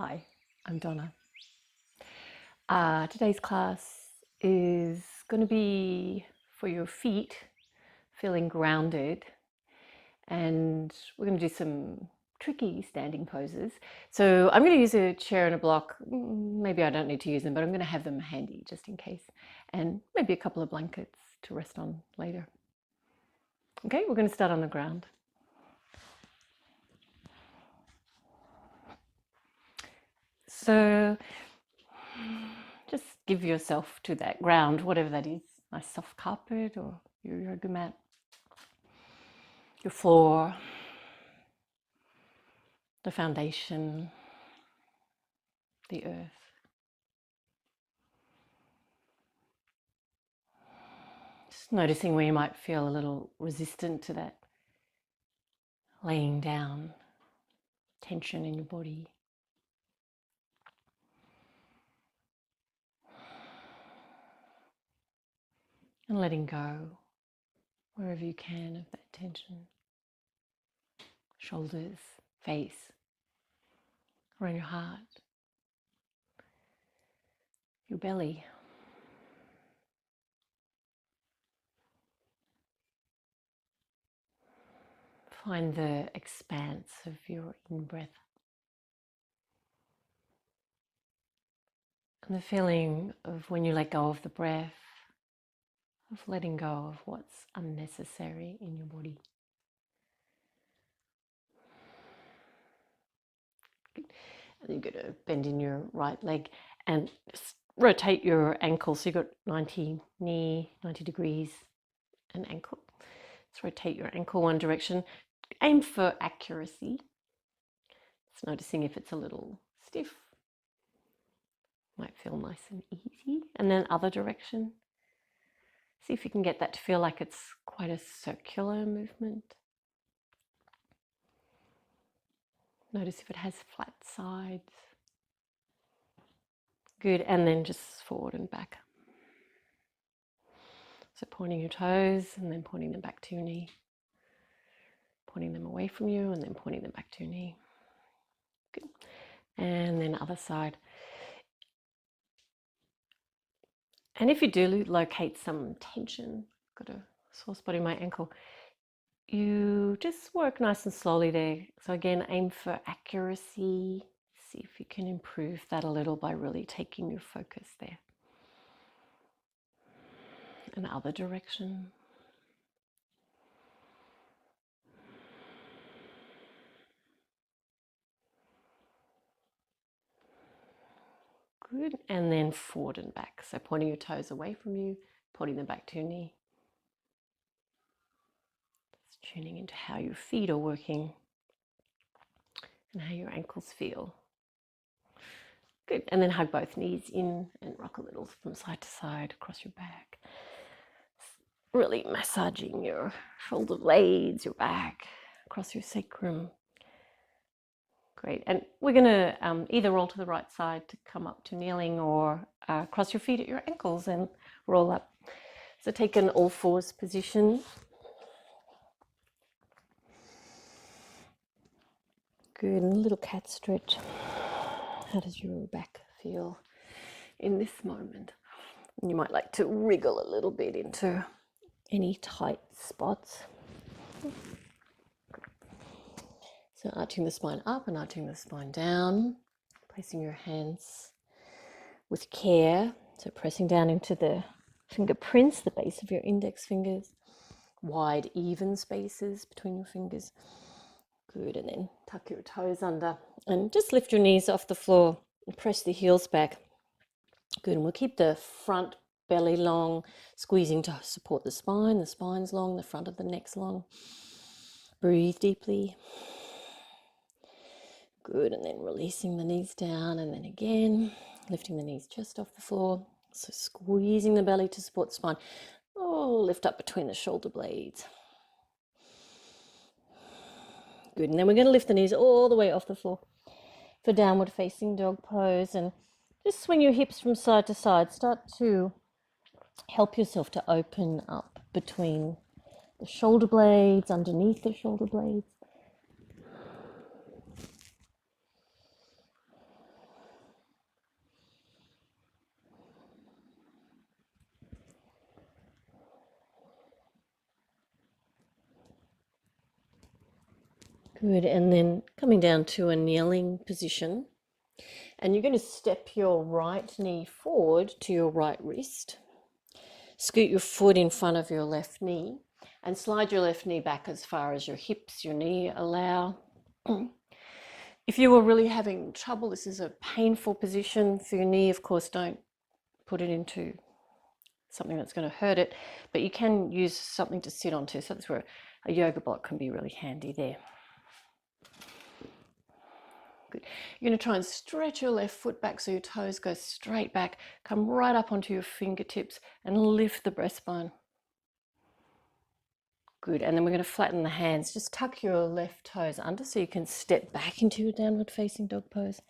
Hi, I'm Donna. Today's class is going to be for your feet, feeling grounded, and we're going to do some tricky standing poses. So I'm going to use a chair and a block. Maybe I don't need to use them, but I'm going to have them handy just in case, and maybe a couple of blankets to rest on later. Okay, we're going to start on the ground. So just give yourself to that ground, whatever that is, nice soft carpet or your yoga mat, your floor, the foundation, the earth. Just noticing where you might feel a little resistant to that laying down, tension in your body. And letting go wherever you can of that tension. Shoulders, face, around your heart, your belly. Find the expanse of your in-breath. And the feeling of when you let go of the breath, of letting go of what's unnecessary in your body. And you're going to bend in your right leg and just rotate your ankle. So you've got 90 knee, 90 degrees an ankle. Let's rotate your ankle one direction. Aim for accuracy. Just noticing if it's a little stiff. Might feel nice and easy. And then other direction. See if you can get that to feel like it's quite a circular movement. Notice if it has flat sides. Good, and then just forward and back. So pointing your toes and then pointing them back to your knee. Pointing them away from you and then pointing them back to your knee. Good. And then other side. And if you do locate some tension, got a sore spot in my ankle, you just work nice and slowly there. So again, aim for accuracy. See if you can improve that a little by really taking your focus there. And other direction. Good. And then forward and back. So pointing your toes away from you, pointing them back to your knee. Just tuning into how your feet are working and how your ankles feel. Good. And then hug both knees in and rock a little from side to side across your back. Really massaging your shoulder blades, your back, across your sacrum. Great. And we're going to either roll to the right side to come up to kneeling or cross your feet at your ankles and roll up. So take an all fours position. Good. And a little cat stretch. How does your back feel in this moment? And you might like to wriggle a little bit into any tight spots. So arching the spine up and arching the spine down, placing your hands with care. So pressing down into the fingerprints, the base of your index fingers, wide, even spaces between your fingers. Good, and then tuck your toes under and just lift your knees off the floor and press the heels back. Good, and we'll keep the front belly long, squeezing to support the spine. The spine's long, the front of the neck's long. Breathe deeply. Good, and then releasing the knees down, and then again, lifting the knees just off the floor. So squeezing the belly to support the spine. Oh, lift up between the shoulder blades. Good, and then we're going to lift the knees all the way off the floor for downward facing dog pose. And just swing your hips from side to side. Start to help yourself to open up between the shoulder blades, underneath the shoulder blades. Good, and then coming down to a kneeling position. And you're going to step your right knee forward to your right wrist. Scoot your foot in front of your left knee and slide your left knee back as far as your hips, your knee allow. If you were really having trouble, this is a painful position for your knee. Of course, don't put it into something that's going to hurt it, but you can use something to sit onto. So that's where a yoga block can be really handy there. Good. You're going to try and stretch your left foot back so your toes go straight back. Come right up onto your fingertips and lift the breastbone. Good. And then we're going to flatten the hands. Just tuck your left toes under so you can step back into your downward facing dog pose.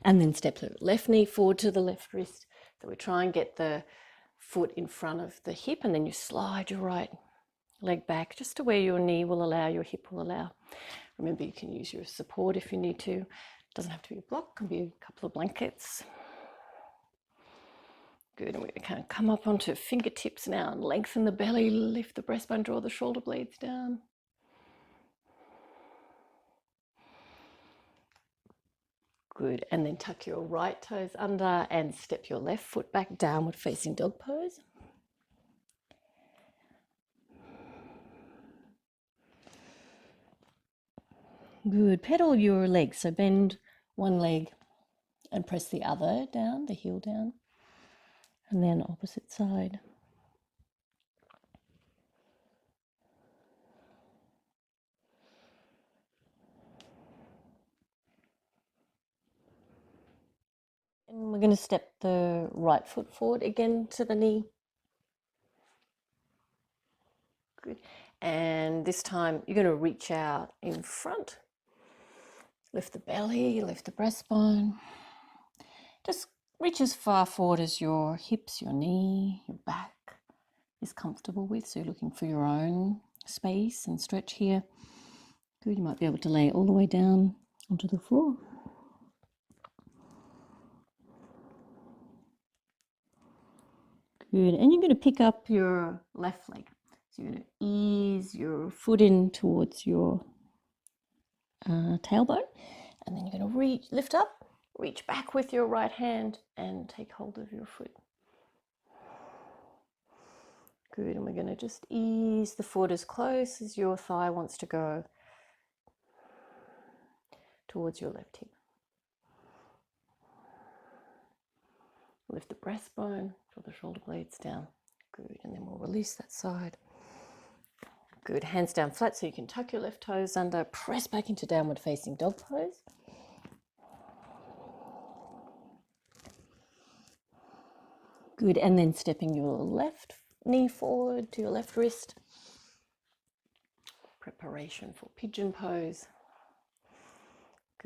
And then step the left knee forward to the left wrist. So we try and get the foot in front of the hip, and then you slide your right leg back just to where your knee will allow, your hip will allow. Remember, you can use your support if you need to. It doesn't have to be a block, it can be a couple of blankets. Good, and we're going to kind of come up onto fingertips now and lengthen the belly, lift the breastbone, draw the shoulder blades down. Good, and then tuck your right toes under and step your left foot back, downward facing dog pose. Good, pedal your legs, so bend one leg and press the other down, the heel down, and then opposite side. And we're going to step the right foot forward again to the knee. Good. And this time you're going to reach out in front. Lift the belly, lift the breastbone. Just reach as far forward as your hips, your knee, your back is comfortable with. So you're looking for your own space and stretch here. Good. You might be able to lay it all the way down onto the floor. Good. And you're going to pick up your left leg. So you're going to ease your foot in towards your tailbone, and then you're going to lift up, reach back with your right hand and take hold of your foot. Good, and we're going to just ease the foot as close as your thigh wants to go towards your left hip. Lift the breastbone, draw the shoulder blades down. Good, and then we'll release that side. Good, hands down flat so you can tuck your left toes under, press back into downward facing dog pose. Good, and then stepping your left knee forward to your left wrist. Preparation for pigeon pose.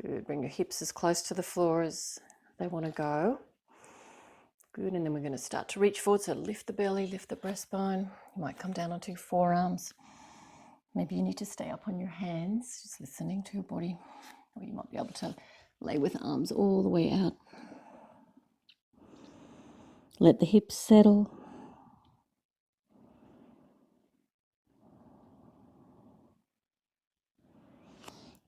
Good, bring your hips as close to the floor as they want to go. Good, and then we're going to start to reach forward, so lift the belly, lift the breastbone. You might come down onto your forearms. Maybe you need to stay up on your hands, just listening to your body. Or you might be able to lay with arms all the way out. Let the hips settle.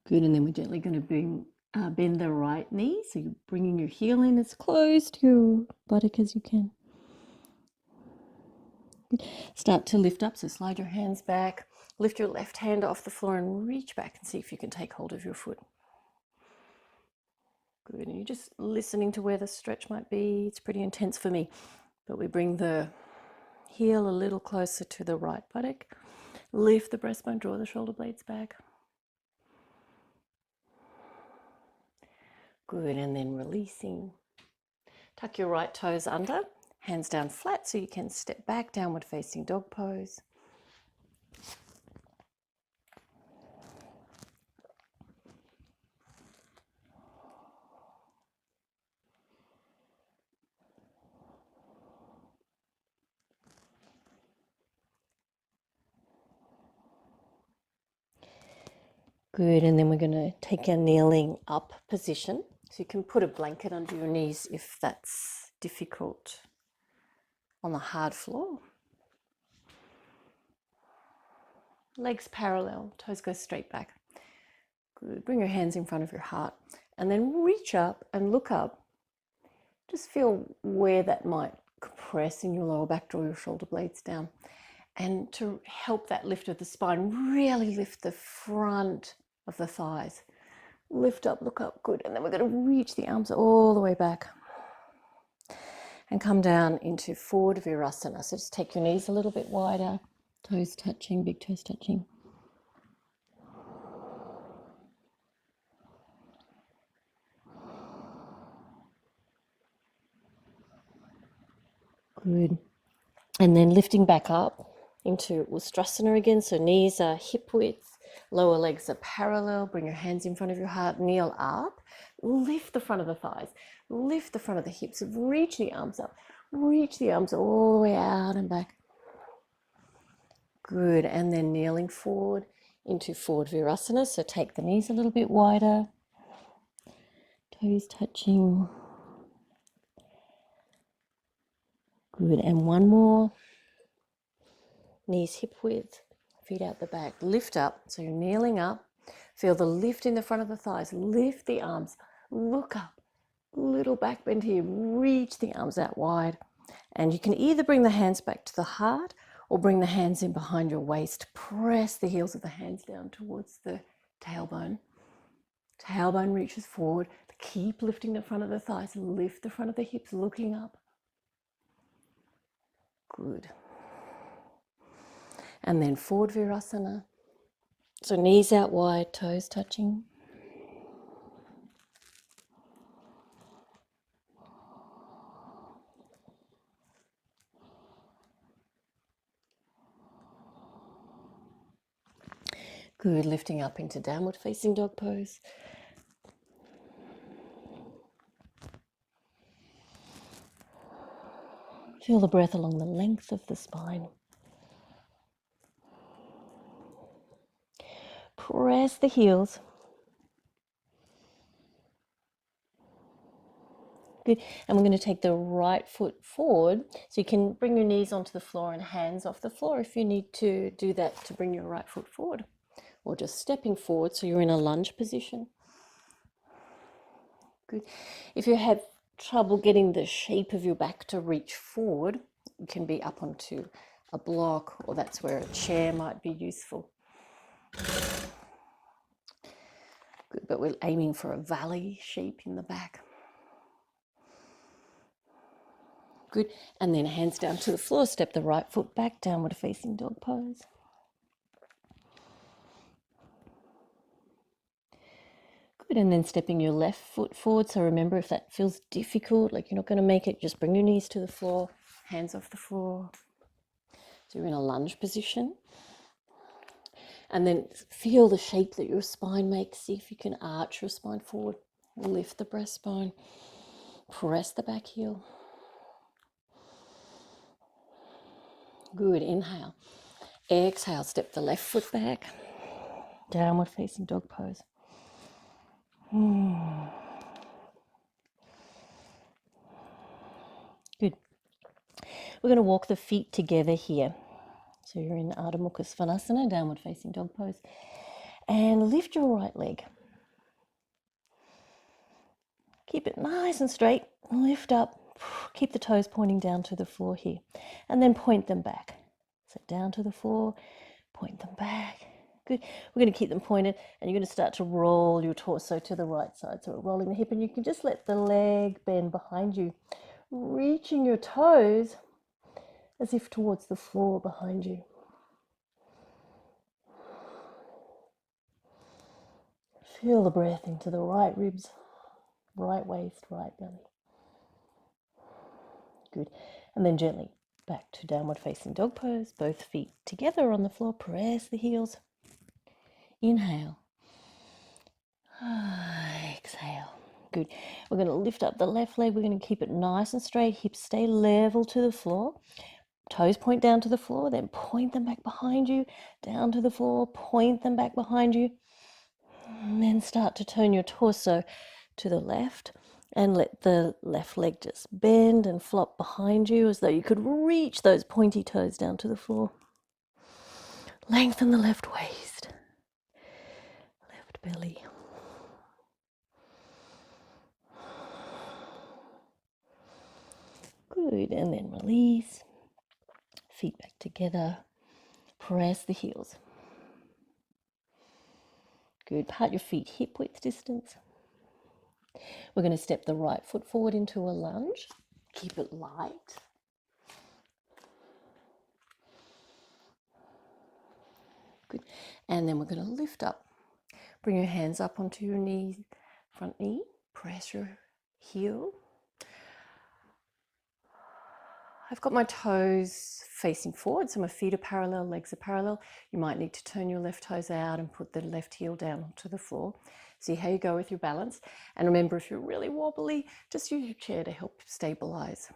Good, and then we're gently going to bend the right knee. So you're bringing your heel in as close to your buttock as you can. Good. Start to lift up, so slide your hands back. Lift your left hand off the floor and reach back and see if you can take hold of your foot. Good, and you're just listening to where the stretch might be. It's pretty intense for me, but we bring the heel a little closer to the right buttock. Lift the breastbone, draw the shoulder blades back. Good, and then releasing. Tuck your right toes under, hands down flat so you can step back, downward facing dog pose. Good, and then we're going to take a kneeling up position. So you can put a blanket under your knees if that's difficult on the hard floor. Legs parallel, toes go straight back. Good. Bring your hands in front of your heart and then reach up and look up. Just feel where that might compress in your lower back, draw your shoulder blades down. And to help that lift of the spine, really lift the front of the thighs. Lift up, look up, good. And then we're going to reach the arms all the way back. And come down into forward virasana. So just take your knees a little bit wider, toes touching, big toes touching. Good. And then lifting back up into Ustrasana again. So knees are hip width, lower legs are parallel. Bring your hands in front of your heart, kneel up. Lift the front of the thighs, lift the front of the hips, reach the arms up, reach the arms all the way out and back. Good, and then kneeling forward into forward virasana. So take the knees a little bit wider, toes touching. Good, and one more. Knees hip width, feet out the back, lift up. So you're kneeling up. Feel the lift in the front of the thighs, lift the arms, look up, little back bend here, reach the arms out wide. And you can either bring the hands back to the heart or bring the hands in behind your waist. Press the heels of the hands down towards the tailbone. Tailbone reaches forward. Keep lifting the front of the thighs, lift the front of the hips, looking up. Good. And then forward virasana. So knees out wide, toes touching. Good, lifting up into downward facing dog pose. Feel the breath along the length of the spine. Press the heels. Good. And we're going to take the right foot forward. So you can bring your knees onto the floor and hands off the floor if you need to do that to bring your right foot forward. Or just stepping forward so you're in a lunge position. Good. If you have trouble getting the shape of your back to reach forward, you can be up onto a block, or that's where a chair might be useful. Good, but we're aiming for a valley shape in the back. Good, and then hands down to the floor, step the right foot back, downward facing dog pose. Good, and then stepping your left foot forward. So remember, if that feels difficult, like you're not going to make it, just bring your knees to the floor, hands off the floor. So you're in a lunge position. And then feel the shape that your spine makes. See if you can arch your spine forward. Lift the breastbone. Press the back heel. Good, inhale. Exhale, step the left foot back. Downward facing dog pose. Good. We're going to walk the feet together here. So you're in Ardha Mukha Svanasana, downward facing dog pose. And lift your right leg. Keep it nice and straight. Lift up. Keep the toes pointing down to the floor here. And then point them back. So down to the floor, point them back. Good. We're going to keep them pointed, and you're going to start to roll your torso to the right side. So we're rolling the hip, and you can just let the leg bend behind you, reaching your toes as if towards the floor behind you. Feel the breath into the right ribs, right waist, right belly. Good. And then gently back to downward facing dog pose. Both feet together on the floor. Press the heels. Inhale. Exhale. Good. We're going to lift up the left leg. We're going to keep it nice and straight. Hips stay level to the floor. Toes point down to the floor. Then point them back behind you. Down to the floor. Point them back behind you. And then start to turn your torso to the left And let the left leg just bend and flop behind you as though you could reach those pointy toes down to the floor. Lengthen the left waist, left belly. Good, and then release. Feet back together. Press the heels. Good, part your feet hip width distance. We're going to step the right foot forward into a lunge. Keep it light. Good. And then we're going to lift up. Bring your hands up onto your knee, front knee. Press your heel. I've got my toes facing forward, so my feet are parallel, legs are parallel. You might need to turn your left toes out and put the left heel down onto the floor. See how you go with your balance. And remember, if you're really wobbly, just use your chair to help stabilize.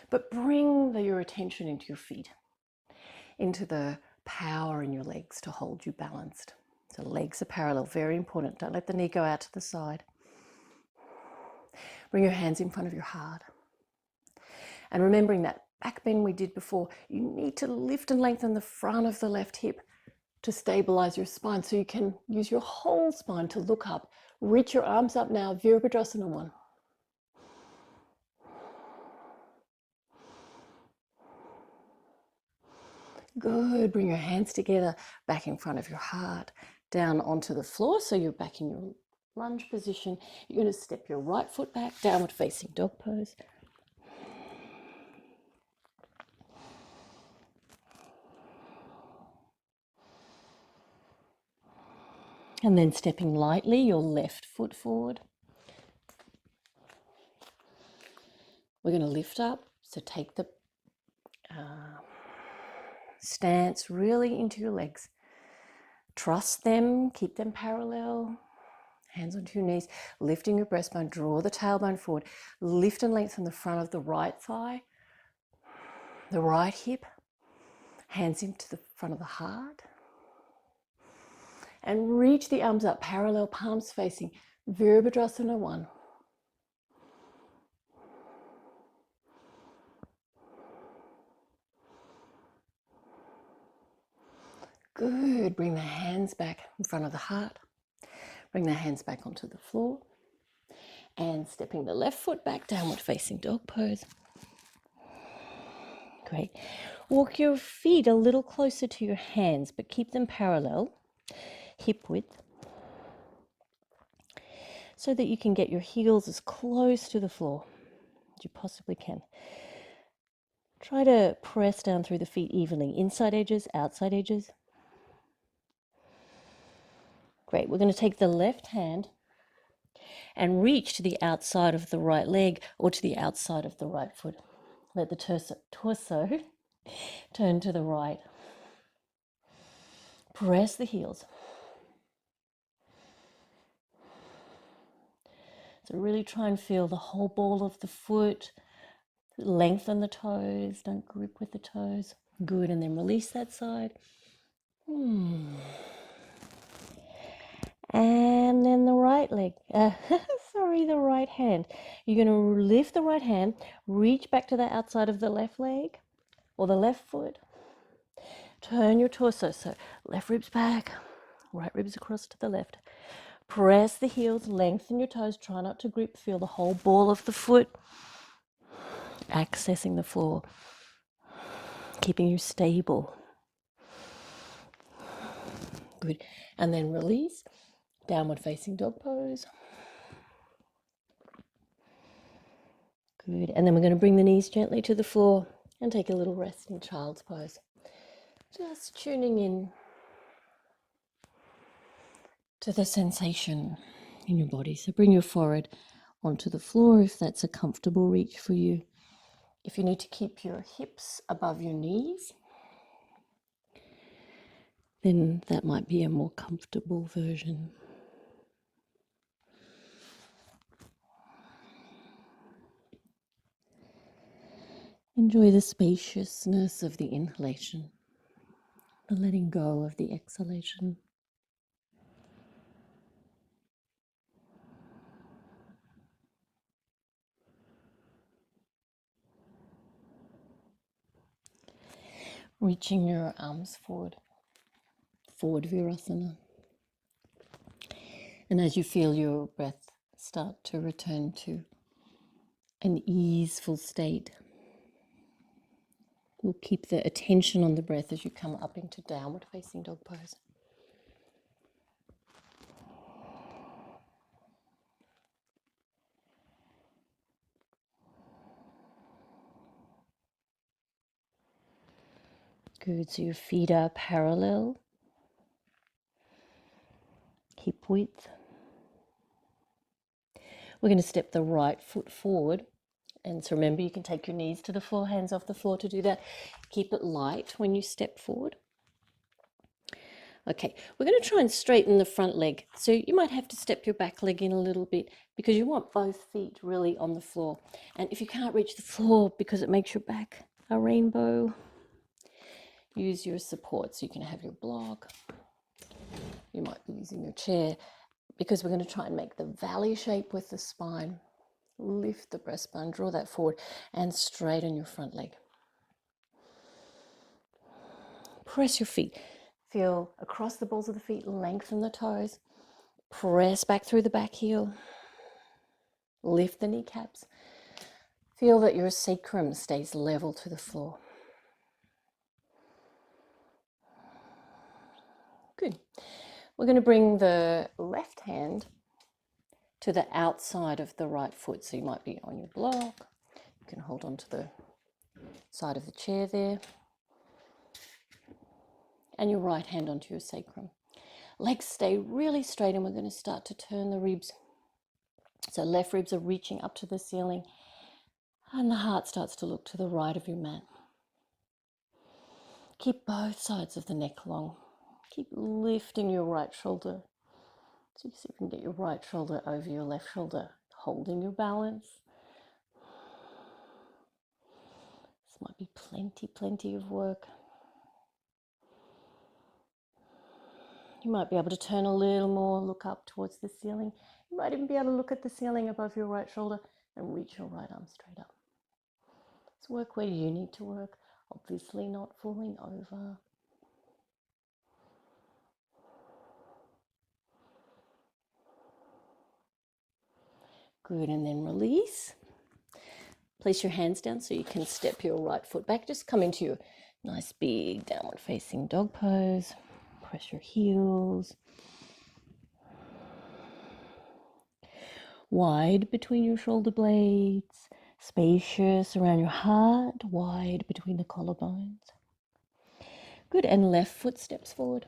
But bring your attention into your feet, into the power in your legs to hold you balanced. So legs are parallel, very important. Don't let the knee go out to the side. Bring your hands in front of your heart. And remembering that back bend we did before, you need to lift and lengthen the front of the left hip to stabilize your spine, so you can use your whole spine to look up. Reach your arms up now, Virabhadrasana 1. Good, bring your hands together, back in front of your heart, down onto the floor, so you're back in your lunge position. You're going to step your right foot back, downward facing dog pose. And then stepping lightly your left foot forward. We're going to lift up, so take the stance really into your legs. Trust them, keep them parallel. Hands onto your knees, lifting your breastbone, draw the tailbone forward. Lift and lengthen the front of the right thigh, the right hip, hands into the front of the heart. And reach the arms up, parallel, palms facing, Virabhadrasana 1. Good, bring the hands back in front of the heart. Bring the hands back onto the floor. And stepping the left foot back, downward facing dog pose. Great. Walk your feet a little closer to your hands, but keep them parallel, hip width, so that you can get your heels as close to the floor as you possibly can. Try to press down through the feet evenly, inside edges, outside edges. Great. We're going to take the left hand and reach to the outside of the right leg or to the outside of the right foot. Let the torso turn to the right. Press the heels. So really try and feel the whole ball of the foot. Lengthen the toes. Don't grip with the toes. Good. And then release that side. And then the right leg. The right hand. You're going to lift the right hand, reach back to the outside of the left leg or the left foot. Turn your torso. So left ribs back, right ribs across to the left. Press the heels, lengthen your toes. Try not to grip. Feel the whole ball of the foot accessing the floor, keeping you stable. Good. And then release. Downward facing dog pose. Good. And then we're going to bring the knees gently to the floor and take a little rest in child's pose. Just tuning in to the sensation in your body. So bring your forehead onto the floor if that's a comfortable reach for you. If you need to keep your hips above your knees, then that might be a more comfortable version. Enjoy the spaciousness of the inhalation, the letting go of the exhalation. Reaching your arms forward, forward Virasana. And as you feel your breath start to return to an easeful state, we'll keep the attention on the breath as you come up into downward facing dog pose. Good, so your feet are parallel, hip width. We're going to step the right foot forward. And so remember, you can take your knees to the floor, hands off the floor to do that. Keep it light when you step forward. Okay, we're going to try and straighten the front leg. So you might have to step your back leg in a little bit because you want both feet really on the floor. And if you can't reach the floor because it makes your back a rainbow, use your support. So you can have your block. You might be using your chair because we're going to try and make the valley shape with the spine. Lift the breastbone, draw that forward and straighten your front leg. Press your feet. Feel across the balls of the feet, lengthen the toes. Press back through the back heel. Lift the kneecaps. Feel that your sacrum stays level to the floor. Good. We're going to bring the left hand to the outside of the right foot. So you might be on your block. You can hold on to the side of the chair there. And your right hand onto your sacrum. Legs stay really straight and we're going to start to turn the ribs. So left ribs are reaching up to the ceiling and the heart starts to look to the right of your mat. Keep both sides of the neck long. Keep lifting your right shoulder. So you see if you can get your right shoulder over your left shoulder, holding your balance. This might be plenty of work. You might be able to turn a little more, look up towards the ceiling. You might even be able to look at the ceiling above your right shoulder and reach your right arm straight up. It's work where you need to work, obviously not falling over. Good, and then release. Place your hands down so you can step your right foot back. Just come into your nice big downward facing dog pose. Press your heels. Wide between your shoulder blades. Spacious around your heart. Wide between the collarbones. Good, and left foot steps forward.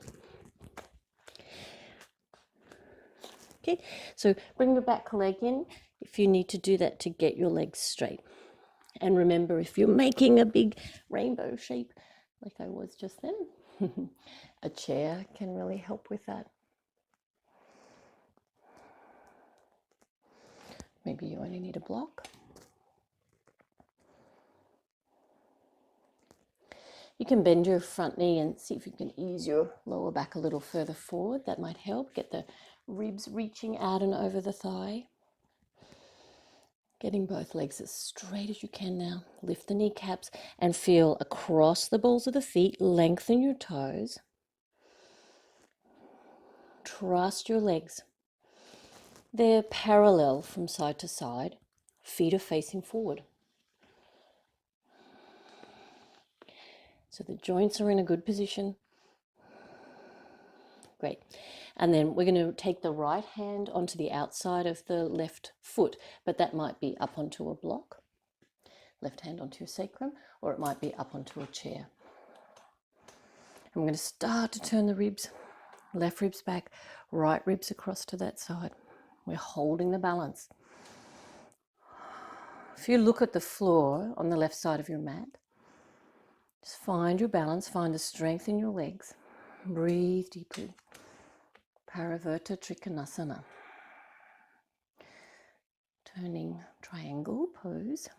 Okay, so bring your back leg in if you need to do that to get your legs straight. And remember, if you're making a big rainbow shape, like I was just then, a chair can really help with that. Maybe you only need a block. You can bend your front knee and see if you can ease your lower back a little further forward. That might help. Get the ribs reaching out and over the thigh. Getting both legs as straight as you can now. Lift the kneecaps and feel across the balls of the feet. Lengthen your toes. Trust your legs. They're parallel from side to side. Feet are facing forward. So the joints are in a good position. Great. And then we're going to take the right hand onto the outside of the left foot, but that might be up onto a block. Left hand onto your sacrum, or it might be up onto a chair. And we're going to start to turn the ribs. Left ribs back, right ribs across to that side. We're holding the balance. If you look at the floor on the left side of your mat, just find your balance, find the strength in your legs. Breathe deeply. Parivrtta Trikonasana. Turning triangle pose.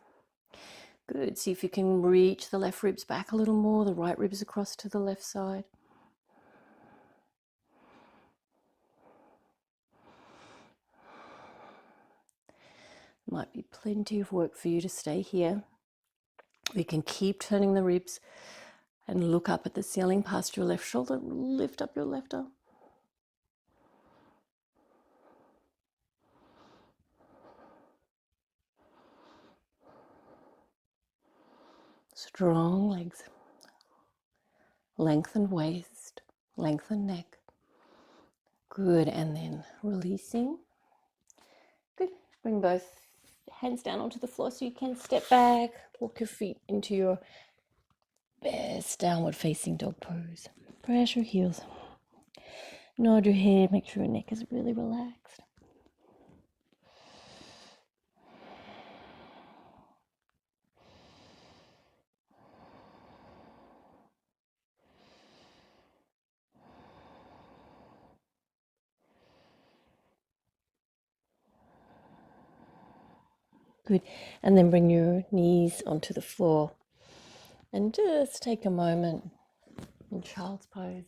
Good. See if you can reach the left ribs back a little more, the right ribs across to the left side. Might be plenty of work for you to stay here. We can keep turning the ribs And look up at the ceiling past your left shoulder. Lift up your left arm. Strong legs. Lengthen waist. Lengthen neck. Good. And then releasing. Good. Bring both hands down onto the floor so you can step back. Walk your feet into your best downward facing dog pose. Press your heels. Nod your head. Make sure your neck is really relaxed. Good. And then bring your knees onto the floor and just take a moment in child's pose.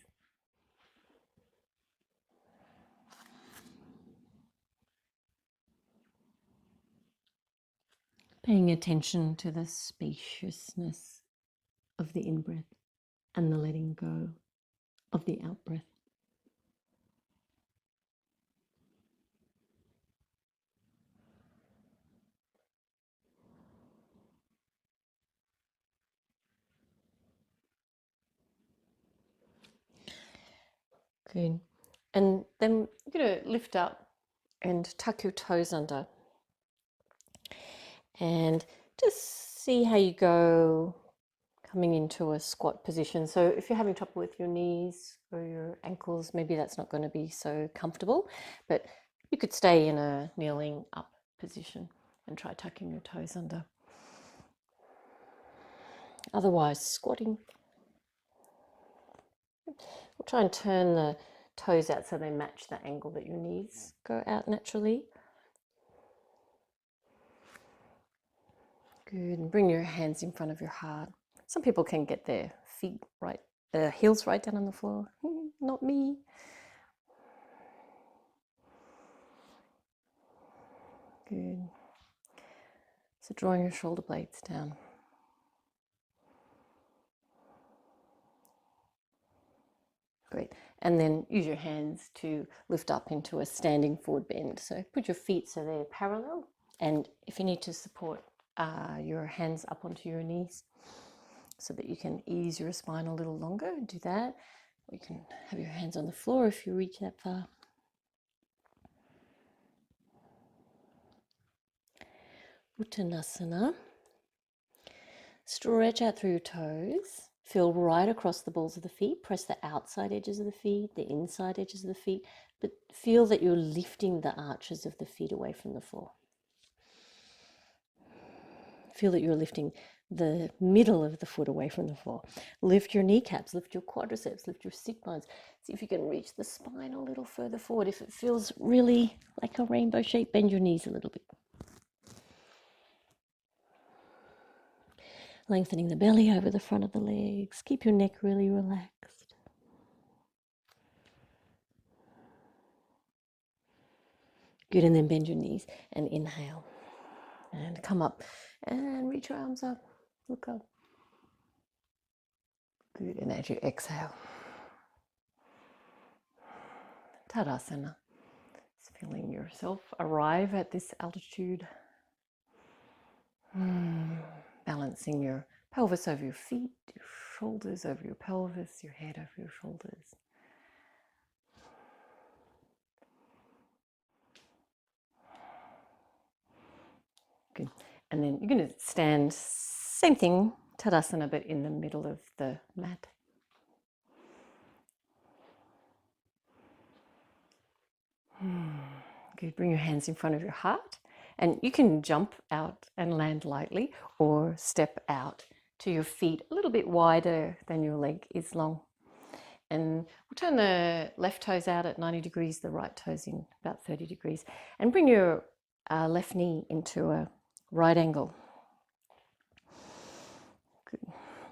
Paying attention to the spaciousness of the in-breath and the letting go of the out-breath. Good. And then you're going to lift up and tuck your toes under. And just see how you go coming into a squat position. So if you're having trouble with your knees or your ankles, maybe that's not going to be so comfortable, but you could stay in a kneeling up position and try tucking your toes under. Otherwise, squatting. We'll try and turn the toes out so they match the angle that your knees go out naturally. Good, and bring your hands in front of your heart. Some people can get their feet right, their heels right down on the floor. Not me. Good. So drawing your shoulder blades down. Great. And then use your hands to lift up into a standing forward bend. So put your feet so they're parallel. And if you need to support your hands up onto your knees so that you can ease your spine a little longer, do that. Or you can have your hands on the floor if you reach that far. Uttanasana. Stretch out through your toes. Feel right across the balls of the feet. Press the outside edges of the feet, the inside edges of the feet, but feel that you're lifting the arches of the feet away from the floor. Feel that you're lifting the middle of the foot away from the floor. Lift your kneecaps, lift your quadriceps, lift your sit bones. See if you can reach the spine a little further forward. If it feels really like a rainbow shape, bend your knees a little bit. Lengthening the belly over the front of the legs. Keep your neck really relaxed. Good, and then bend your knees and inhale. And come up and reach your arms up. Look up. Good, and as you exhale. Tadasana. Just feeling yourself arrive at this altitude. Balancing your pelvis over your feet, your shoulders over your pelvis, your head over your shoulders. Good. And then you're going to stand, same thing, Tadasana, but in the middle of the mat. Good. Bring your hands in front of your heart. And you can jump out and land lightly or step out to your feet a little bit wider than your leg is long. And we'll turn the left toes out at 90 degrees, the right toes in about 30 degrees. And bring your left knee into a right angle. Good.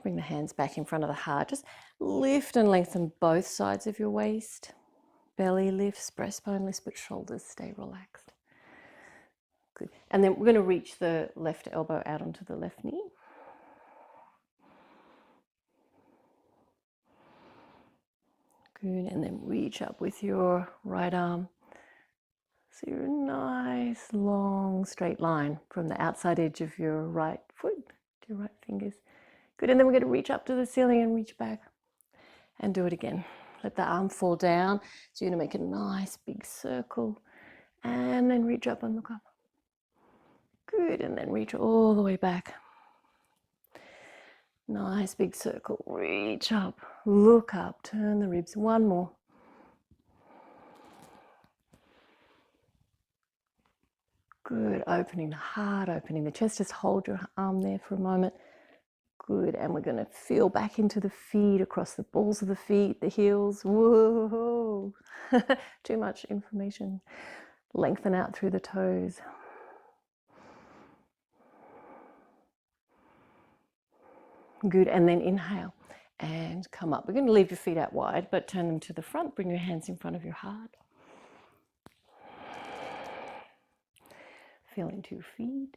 Bring the hands back in front of the heart. Just lift and lengthen both sides of your waist. Belly lifts, breastbone lifts, but shoulders stay relaxed. Good. And then we're going to reach the left elbow out onto the left knee. Good, and then reach up with your right arm. So you're a nice, long, straight line from the outside edge of your right foot to your right fingers. Good, and then we're going to reach up to the ceiling and reach back. And do it again. Let the arm fall down. So you're going to make a nice big circle. And then reach up and look up. Good, and then reach all the way back. Nice big circle. Reach up, look up, turn the ribs. One more. Good, opening the heart, opening the chest. Just hold your arm there for a moment. Good, and we're going to feel back into the feet, across the balls of the feet, the heels. Whoa, too much information. Lengthen out through the toes. Good, and then inhale and come up. We're going to leave your feet out wide, but turn them to the front. Bring your hands in front of your heart. Feel into your feet.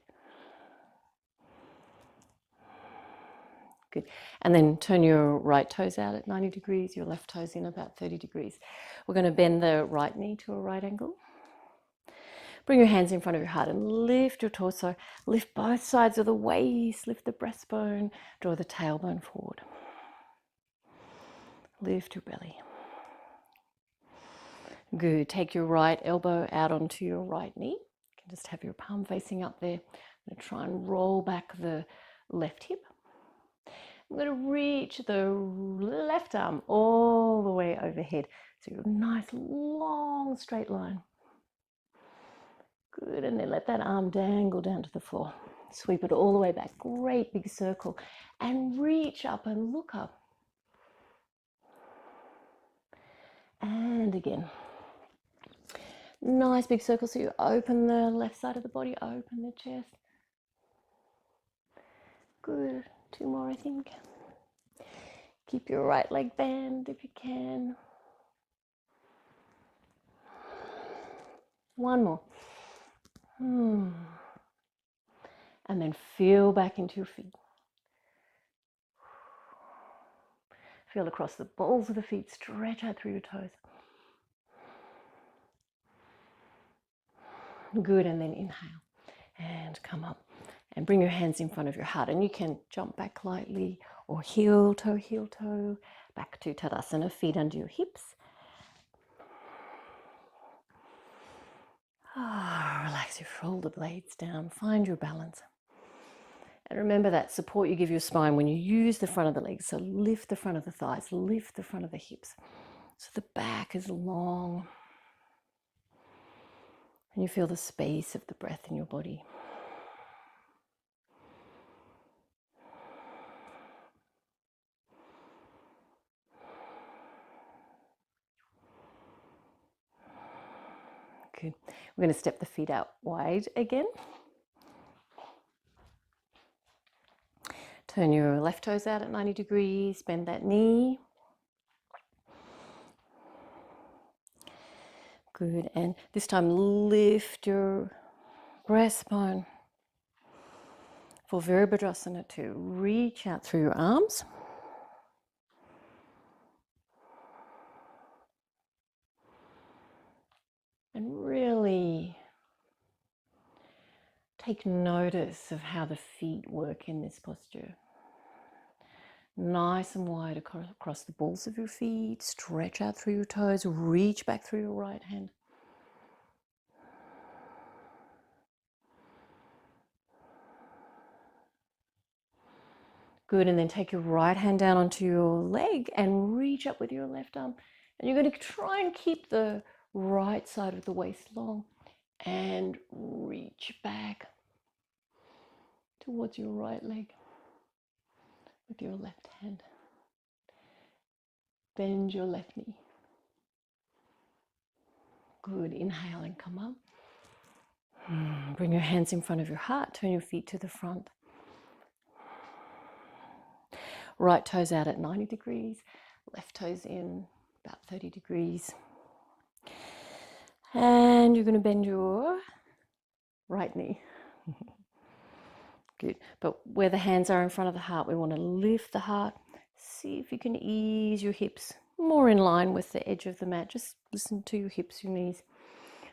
Good. And then turn your right toes out at 90 degrees, your left toes in about 30 degrees. We're going to bend the right knee to a right angle. Bring your hands in front of your heart and lift your torso. Lift both sides of the waist, lift the breastbone, draw the tailbone forward. Lift your belly. Good. Take your right elbow out onto your right knee. You can just have your palm facing up there. I'm going to try and roll back the left hip. I'm going to reach the left arm all the way overhead. So a nice long straight line. Good, and then let that arm dangle down to the floor. Sweep it all the way back. Great big circle. And reach up and look up. And again. Nice big circle. So you open the left side of the body, open the chest. Good. Two more, I think. Keep your right leg bent if you can. One more. And then feel back into your feet. Feel across the balls of the feet. Stretch out through your toes. Good, and then inhale and come up. And bring your hands in front of your heart, and you can jump back lightly or heel toe, back to Tadasana, feet under your hips. Relax your shoulder blades down, find your balance. And remember that support you give your spine when you use the front of the legs. So lift the front of the thighs, lift the front of the hips. So the back is long. And you feel the space of the breath in your body. Good. We're going to step the feet out wide again. Turn your left toes out at 90 degrees, bend that knee. Good, and this time lift your breastbone. For Virabhadrasana to reach out through your arms. And really take notice of how the feet work in this posture. Nice and wide across the balls of your feet. Stretch out through your toes. Reach back through your right hand. Good, and then take your right hand down onto your leg and reach up with your left arm. And you're going to try and keep the right side of the waist long and reach back towards your right leg with your left hand. Bend your left knee. Good, inhale and come up. Bring your hands in front of your heart, turn your feet to the front. Right toes out at 90 degrees, left toes in about 30 degrees. And you're going to bend your right knee. Good. But where the hands are in front of the heart, we want to lift the heart. See if you can ease your hips. more in line with the edge of the mat. Just listen to your hips, your knees,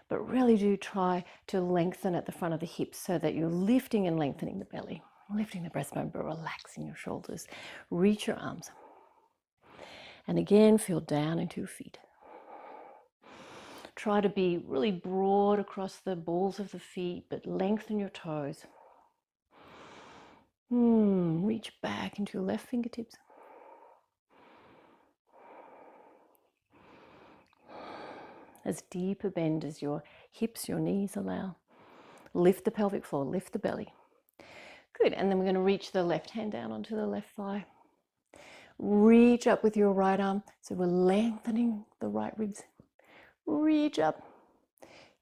but really do try to lengthen at the front of the hips so that you're lifting and lengthening the belly, lifting the breastbone, but relaxing your shoulders. Reach your arms. And again, feel down into your feet. Try to be really broad across the balls of the feet, but lengthen your toes. Reach back into your left fingertips. As deep a bend as your hips, your knees allow. Lift the pelvic floor, lift the belly. Good, and then we're going to reach the left hand down onto the left thigh. Reach up with your right arm, so we're lengthening the right ribs. Reach up.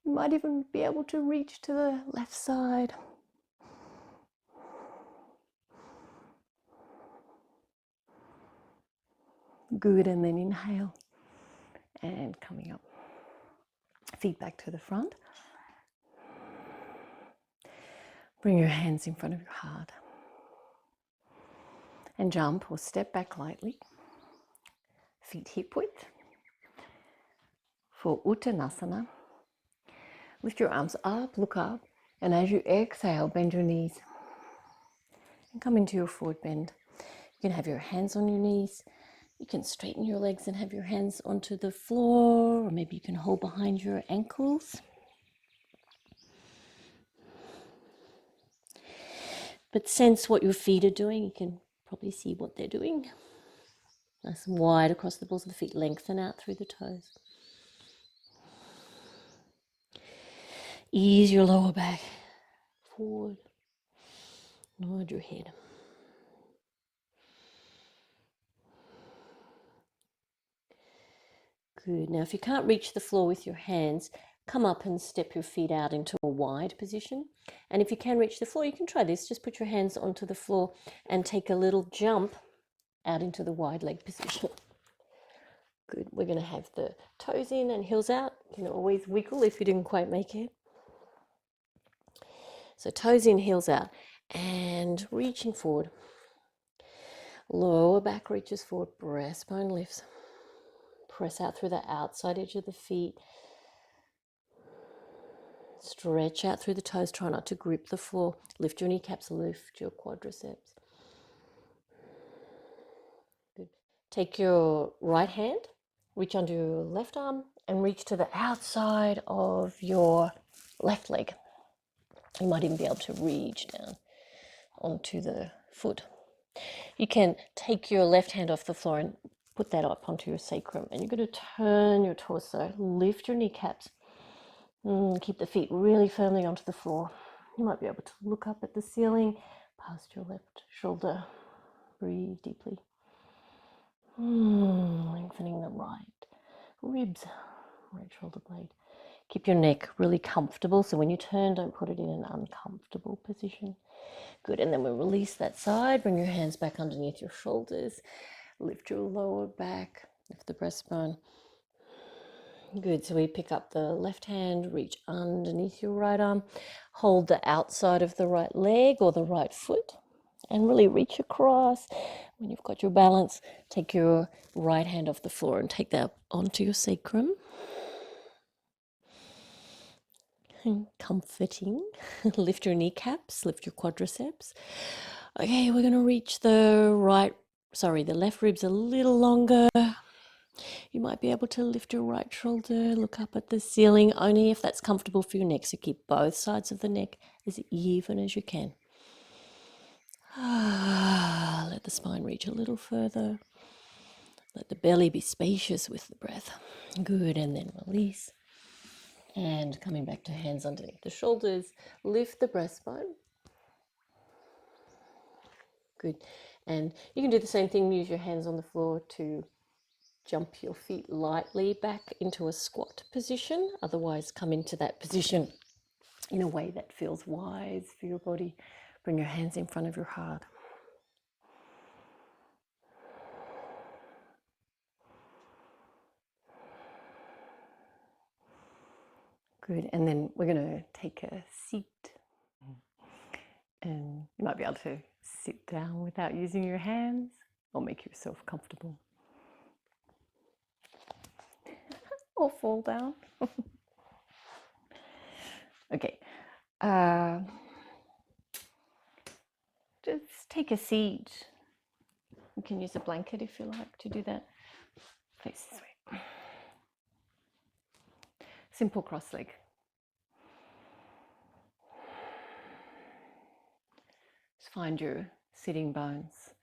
You might even be able to reach to the left side. Good, and then inhale and coming up. Feet back to the front. Bring your hands in front of your heart. And jump or step back lightly. Feet hip width. For Uttanasana, lift your arms up, look up, and as you exhale, bend your knees. And come into your forward bend. You can have your hands on your knees. You can straighten your legs and have your hands onto the floor, or maybe you can hold behind your ankles. But sense what your feet are doing. You can probably see what they're doing. Nice and wide across the balls of the feet. Lengthen out through the toes. Ease your lower back forward. Nod your head. Good. Now, if you can't reach the floor with your hands, come up and step your feet out into a wide position. And if you can reach the floor, you can try this. Just put your hands onto the floor and take a little jump out into the wide leg position. Good. We're going to have the toes in and heels out. You can always wiggle if you didn't quite make it. So toes in, heels out, and reaching forward. Lower back reaches forward, breastbone lifts. Press out through the outside edge of the feet. Stretch out through the toes. Try not to grip the floor. Lift your kneecaps, lift your quadriceps. Good. Take your right hand, reach under your left arm, and reach to the outside of your left leg. You might even be able to reach down onto the foot. You can take your left hand off the floor and put that up onto your sacrum, and you're going to turn your torso, lift your kneecaps, keep the feet really firmly onto the floor. You might be able to look up at the ceiling, past your left shoulder. Breathe deeply. Lengthening the right ribs, right shoulder blade. Keep your neck really comfortable, so when you turn, don't put it in an uncomfortable position. Good, and then we'll release that side. Bring your hands back underneath your shoulders. Lift your lower back, lift the breastbone. Good, so we pick up the left hand, reach underneath your right arm, hold the outside of the right leg or the right foot, and really reach across. When you've got your balance, take your right hand off the floor and take that onto your sacrum. Comforting. Lift your kneecaps, lift your quadriceps. Okay, we're going to reach the left ribs a little longer. You might be able to lift your right shoulder, look up at the ceiling, only if that's comfortable for your neck. So keep both sides of the neck as even as you can. Let the spine reach a little further. Let the belly be spacious with the breath. Good, and then release. And coming back to hands underneath the shoulders, lift the breastbone. Good. And you can do the same thing, use your hands on the floor to jump your feet lightly back into a squat position. Otherwise, come into that position in a way that feels wise for your body. Bring your hands in front of your heart. Good, and then we're going to take a seat. And you might be able to sit down without using your hands or make yourself comfortable. or fall down. Okay. Just take a seat. You can use a blanket if you like to do that. Face this way. Simple cross leg. Just find your sitting bones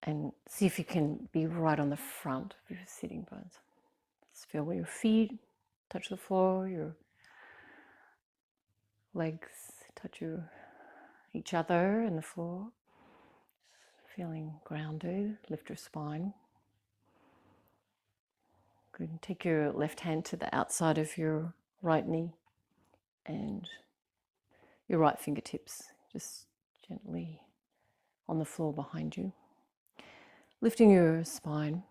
and see if you can be right on the front of your sitting bones. Just feel where your feet touch the floor, your legs touch each other and the floor. Feeling grounded. Lift your spine. Good. Take your left hand to the outside of your right knee and your right fingertips just gently on the floor behind you. Lifting your spine,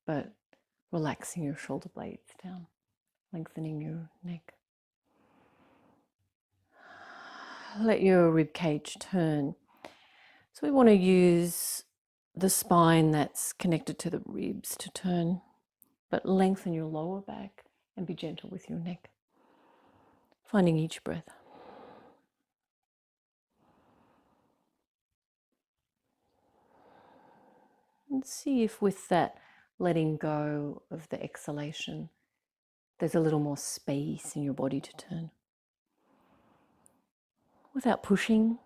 but relaxing your shoulder blades down, lengthening your neck. Let your rib cage turn. So we want to use the spine that's connected to the ribs to turn, but lengthen your lower back and be gentle with your neck. Finding each breath. And see if with that letting go of the exhalation, there's a little more space in your body to turn. Without pushing,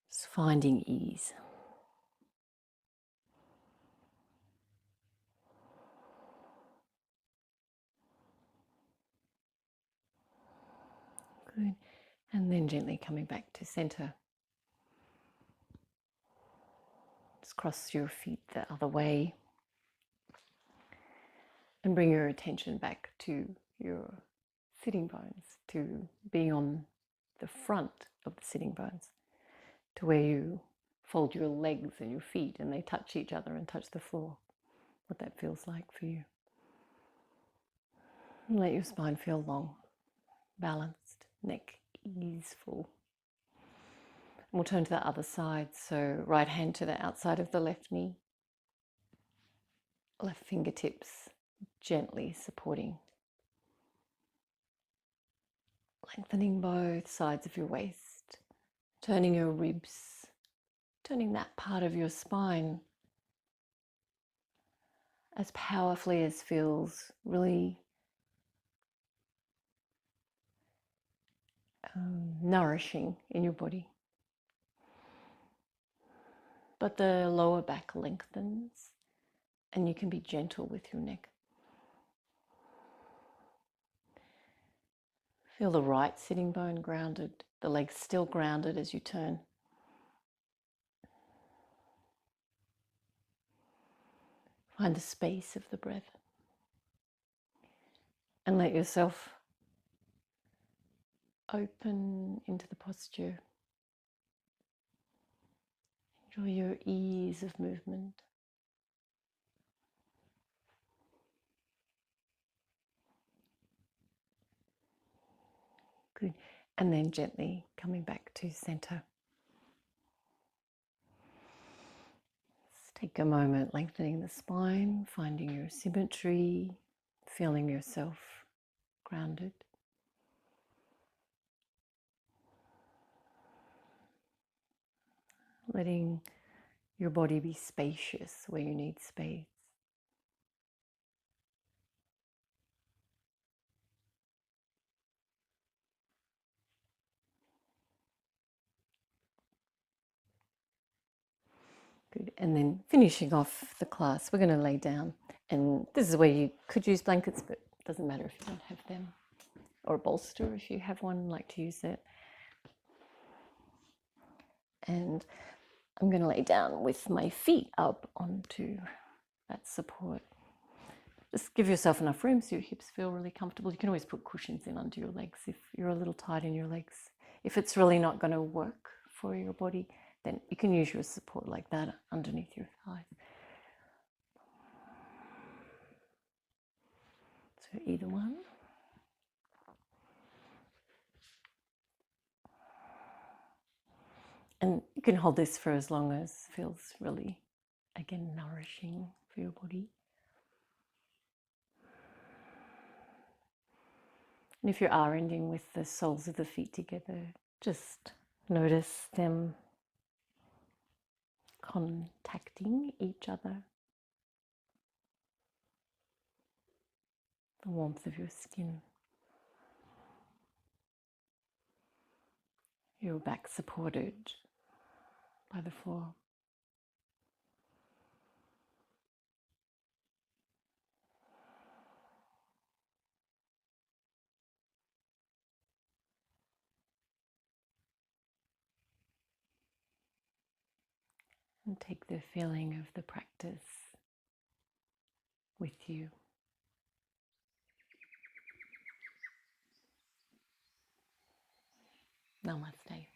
just finding ease. Good. And then gently coming back to center. Just cross your feet the other way. And bring your attention back to your sitting bones, to being on the front of the sitting bones, to where you fold your legs and your feet and they touch each other and touch the floor. What that feels like for you. And let your spine feel long, balanced, neck easeful. And we'll turn to the other side. So right hand to the outside of the left knee. Left fingertips gently supporting. Lengthening both sides of your waist. Turning your ribs. Turning that part of your spine as powerfully as feels really nourishing in your body. But the lower back lengthens and you can be gentle with your neck. Feel the right sitting bone grounded, the legs still grounded as you turn. Find the space of the breath and let yourself open into the posture. Enjoy your ease of movement. Good. And then gently coming back to center. Just take a moment, lengthening the spine, finding your symmetry, feeling yourself grounded. Letting your body be spacious where you need space. Good. And then finishing off the class, we're going to lay down. And this is where you could use blankets, but it doesn't matter if you don't have them. Or a bolster if you have one, like to use it. And I'm going to lay down with my feet up onto that support. Just give yourself enough room so your hips feel really comfortable. You can always put cushions in under your legs if you're a little tight in your legs. If it's really not going to work for your body, then you can use your support like that underneath your thighs. So either one. And you can hold this for as long as feels really, again, nourishing for your body. And if you are ending with the soles of the feet together, just notice them contacting each other. The warmth of your skin. Your back supported by the floor. And take the feeling of the practice with you. Namaste.